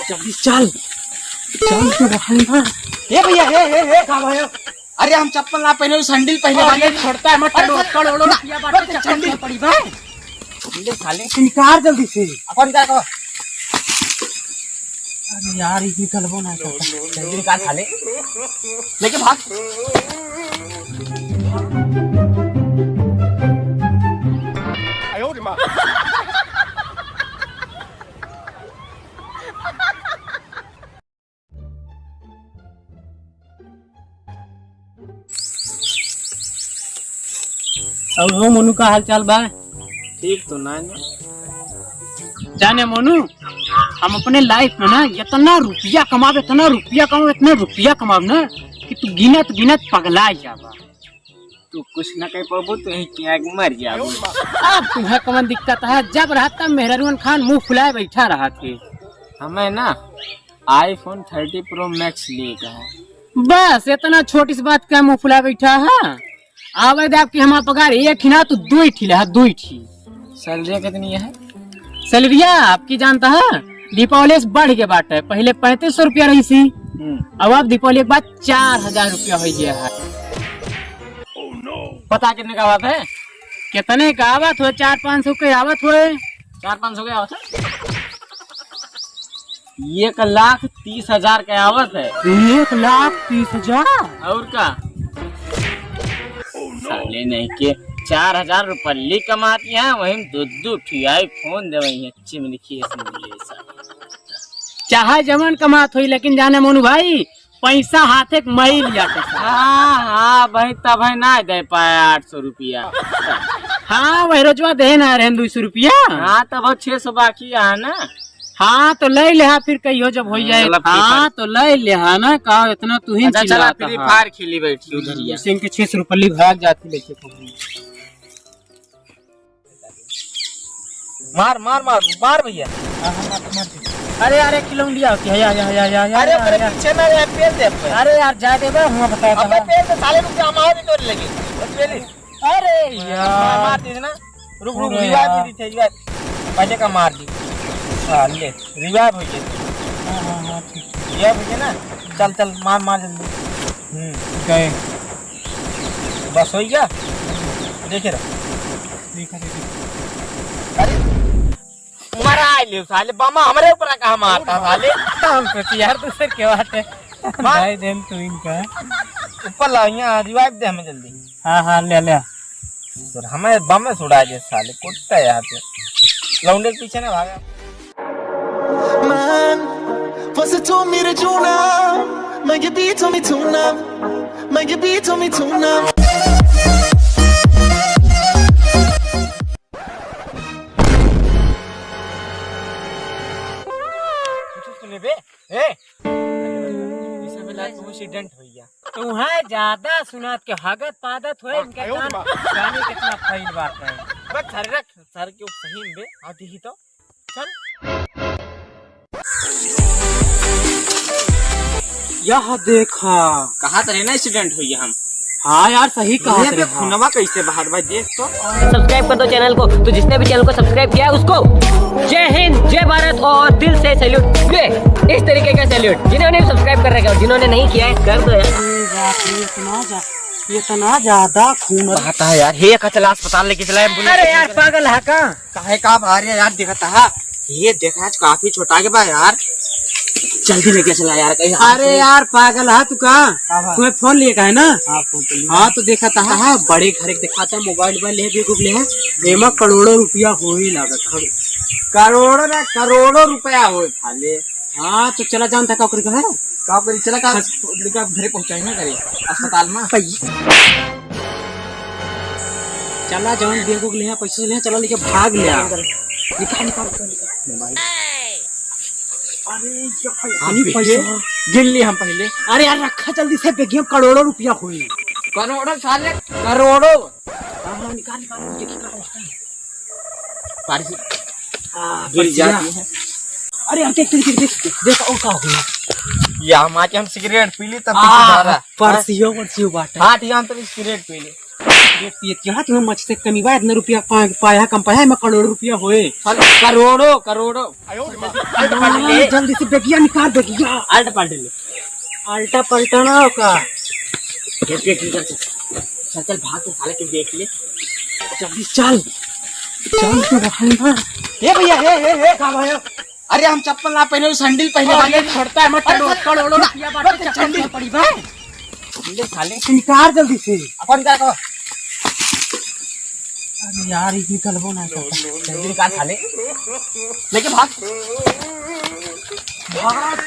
जल्दी चल चल तो भाई। हे भैया हे कहाँ भाई? अरे हम चप्पल ना पहने सैंडल पहने वाले छोड़ता है मत करोड़ों रुपया बाटे सैंडल पड़ी भाई। सैंडल खा ले निकाल जल्दी से। अपन क्या कहो? अरे यार ये निकलबो ना सैंडल निकाल खा ले लेके भाग। और वो मोनू का हाल चाल बा? ठीक तो ना जाने मोनू, हम अपने लाइफ में ना इतना रुपया कमावे इतना रुपया कमावे ना कि तू गिनत पगला जाबा। तू कुछ ना कह पाबो तो यही क्या मर जाबो। अब तुम्हें कौन दिक्कत है? जब रहा तब मेहरारून खान मुंह फुलाए बैठा रहा थे। हमें ना iPhone 30 Pro Max लेगा है। बस इतना छोटी सी बात का मुंह फुलाए बैठा है। आवे दे आपकी हमारा पगार एक ही ना तो दो ही ठिला है, दो ही ठी। सैलरी कितनी है? सैलरिया आपकी जानता है दीपावली से बढ़ के बात है। पहले 3500 रुपया रही थी, अब दीपावली के बाद 4000 रुपया हो गया है। पता कितने का बात है? कितने का आवत हो? 400-500 के आवत हो। 400-500 का आवत है? 1,30,000 का आवत है। 1,30,000 और का साले नहीं के 4,000 रुपये कमाती है। वही दो iPhone दे वही अच्छी में लिखी है। चाहे जमन कमात हुई लेकिन जाने मोनू भाई पैसा हाथ एक मैल जाते। हाँ भाई तब है ना दे पाया 800 रुपया। हाँ वही रोजवा दे ना रहे 200 रुपया। हाँ तब 600 बाकी है ना। हाँ तो ले ले फिर कहियो जब हो जाए। हाँ तो ले ले ना कहा इतना तू ही चला फ्री फायर खेली बैठी उधर सिंह के 600 रुपये भाग जाती लेके। मार मार मार मार भैया। अरे यार 1 किलो लिया होती है। अरे मेरे पीछे में पेड़ दे। अरे यार जा दे हुआ बताया अबे पेड़ से साले रुक जा मार भी तोड़ लगे। अरे यार मार दी ना। रुक रिवाइव भी दी थे रिवाइव पहले का मार दी। हां ले रिवाइव हो गई। हां ठीक रिवाइव हो गई ना। चल चल मार जल्दी। गए बस हो गया। देखे रहा ठीक है। अरे मारा ले साले बमा हमारे ऊपर कहां मारता साले। हम तो यार दूसरे के बात है भाई देन तू इनका ऊपर ला यहां रिवाइव दे हमें जल्दी। हां ले सर हमें बम में सुड़ा दे साले कुत्ता है यहां पे। लौंडे के पीछे ना भागा। Man, você told me to do now. Man, you beat on me too now. Man, you beat on me too now. सुने बे ए इस बेला तू एक्सीडेंट हो गया। तुम्हें ज्यादा सुनात के हगत पादत हुए इनके कान जाने कितना फैल बात है। बस सर रख सर के सही में बे आती ही तो चल। यह देखा कहा तो ना एक्सीडेंट हुई हम। हाँ यार सही कहा ये पे खुनवा कैसे बाहर भाई देख तो। सब्सक्राइब कर दो चैनल को। तो जिसने भी चैनल को सब्सक्राइब किया उसको जय हिंद जय भारत और दिल से सैल्यूट। इस तरीके का सैल्यूट जिन्होंने सब्सक्राइब कर रखा है और जिन्होंने नहीं किया है कर दो यार। इतना ज्यादा खून बहाता है यार। हे का चला अस्पताल लेके चला एम्बुलेंस। अरे यार पागल है का काहे का भारी है यार दिखता है। ये देखा आज काफी छोटा के बा यार। जल्दी लेके चला यार कहीं। अरे यार पागल है तू का तुम्हें फोन लिए का है ना। हाँ तो देखा था बड़े घर देखा था मोबाइल ले एमा करोड़ों रुपया हो ही लागत। करोड़ों रुपया हो खाले। हाँ तो चला जानता का है का करी चला का घरे पहुंचाई ना करे अस्पताल में। चला जवन देखो ले पैसे ले चला लेके भाग ले। निकाल अरे पैसे गिन ली हम पहले। अरे यार रखा जल्दी से बेगियो करोड़ों रुपया हुई। करोड़ों साले करोड़ों। निकाल गिर जाती है। अरे यार देख और का हुआ। या हम सिगरेट पी ली तब पीछे धारा परसियो बात। हाँ ठीक है हम तो सिगरेट पी ली। क्या तुम्हें मच से कमी बा इतना रुपया पाया कम पाया मैं करोड़ रुपया होए करोड़ों करोड़ों जल्दी से बेगिया निकाल बेगिया आल्ट पलट ले आल्टा पलटाना होगा चल चल भाग के साले तू देख ले जल्दी चल चल तो भाई ना हे भैया हे कहां भाई अरे हम चप्पल ना पहने सैंडल पहने वाले छोड़ता है मत करोड़ों रुपया बात सैंडल पड़ी बा सैंडल साले निकाल जल्दी से अपन क्या कहो अरे यार इतनी कलबो ना सैंडल निकाल साले लेके भाग भाग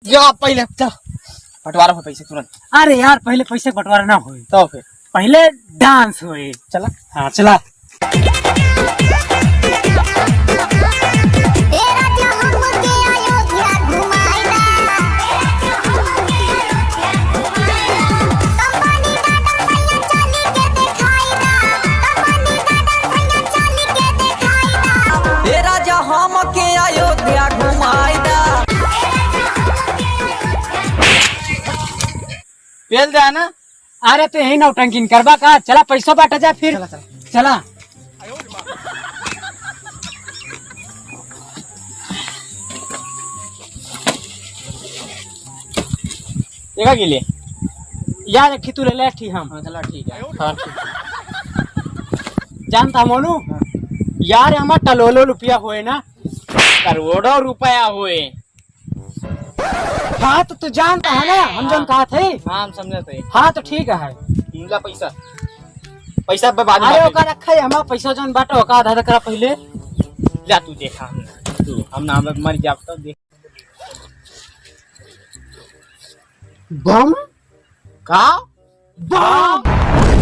जो आप पहले चल बंटवारा हो पैसे तुरंत अरे यार पहले पैसे बंटवारा ना होए तो फिर पहले डांस होए चला हाँ चला पेल जा ना अरे तो यही नौटंकी करबा का चला पैसा बांटा जा फिर चला देखा के लिए याद रखी तू ले ले ठीक हम चला ठीक है हाँ ठीक जानता मोनू यार हमार टलोलो रुपया होए ना करोड़ों रुपया हुए हाँ तो तू जानता है ना हम जन कहा थे हाँ हम समझे थे हाँ तो ठीक है मिला पैसा पैसा बाद में अरे बांटेंगे। ओका रखा है हमारा पैसा जन बांटो ओका आधा करा पहले जा तू देखा तू हम नाम मर जाब तो देख बम का बम